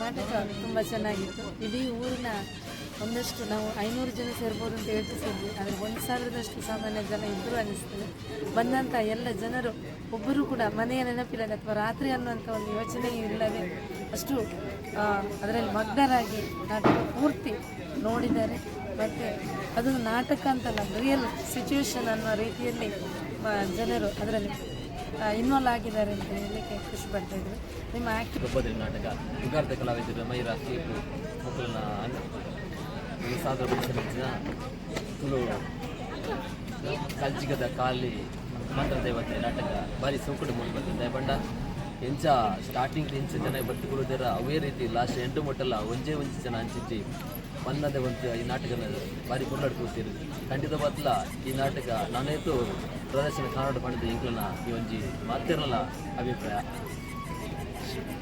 ನಾಟಕ ತುಂಬ ಚೆನ್ನಾಗಿತ್ತು. ಇಡೀ ಊರಿನ ಒಂದಷ್ಟು ನಾವು 500 ಜನ ಸೇರ್ಬೋದು ಅಂತ ಯೋಚಿಸಿದ್ವಿ, ಆದರೆ 1000ದಷ್ಟು ಸಾಮಾನ್ಯ ಜನ ಇದ್ದರೂ ಅನಿಸ್ತದೆ. ಬಂದಂಥ ಎಲ್ಲ ಜನರು ಒಬ್ಬರು ಕೂಡ ಮನೆಯ ನೆನಪಿಲ್ಲದೆ ಅಥವಾ ರಾತ್ರಿ ಅನ್ನುವಂಥ ಒಂದು ಯೋಚನೆಯೂ ಇಲ್ಲದೆ ಅಷ್ಟು ಅದರಲ್ಲಿ ಮಗ್ನರಾಗಿ ನಾಟಕ ಪೂರ್ತಿ ನೋಡಿದ್ದಾರೆ. ಮತ್ತು ಅದೊಂದು ನಾಟಕ ಅಂತಲ್ಲ, ರಿಯಲ್ ಸಿಚುವೇಶನ್ ಅನ್ನೋ ರೀತಿಯಲ್ಲಿ ಜನರು ಅದರಲ್ಲಿ ಇನ್ವಾಲ್ವ್ ಆಗಿದ್ದಾರೆ ಅಂತ ಹೇಳಲಿಕ್ಕೆ ಖುಷಿ ಪಡ್ತಾಯಿದ್ರು. ನಿಮ್ಮ ಆ್ಯಕ್ಟಿವ್ ನಾಟಕ ಯುಗಾರ್ಧ ಕಲಾವಿದರು ಮೈರಾ ಕೇಪು ಮಕ್ಕಳನ್ನ ಸಾದರ ಪಡಿಸಿದ ತುಳು ಕಲ್ಜಿಗದ ಕಾಲಿ ಮಂತ್ರ ದೇವತೆ ನಾಟಕ ಭಾರಿ ಸೌಕರ್ಯ ಮಾಡಿ ಬರ್ತದೆ. ಬಂಡ ಎಂಚ ಸ್ಟಾರ್ಟಿಂಗ್ ಎಂಚ ಜನ ಬರ್ತುಕೊಳ್ಳೋದರ ಅವೇ ರೀತಿ ಲಾಸ್ಟ್ 8 ಮೊಟ್ಟಲ್ಲ ಒಂಜೇ ಜನ ಹಂಚಿಟ್ಟು ಮನ್ನದೇ ಒಂದು ಈ ನಾಟಕನ ಭಾರಿ ಕೊಂಡಾಡ್ಕೊಳ್ತೀರಿ. ಖಂಡಿತ ಬತ್ತಲ ಈ ನಾಟಕ ನಾನೇತು ಪ್ರದರ್ಶನ ಕಾನಾಡು ಪಡೆದ ಈಗಲನ್ನ ಈ ಒಂಜಿ ಮಾತಿರಲ್ಲ ಅಭಿಪ್ರಾಯ.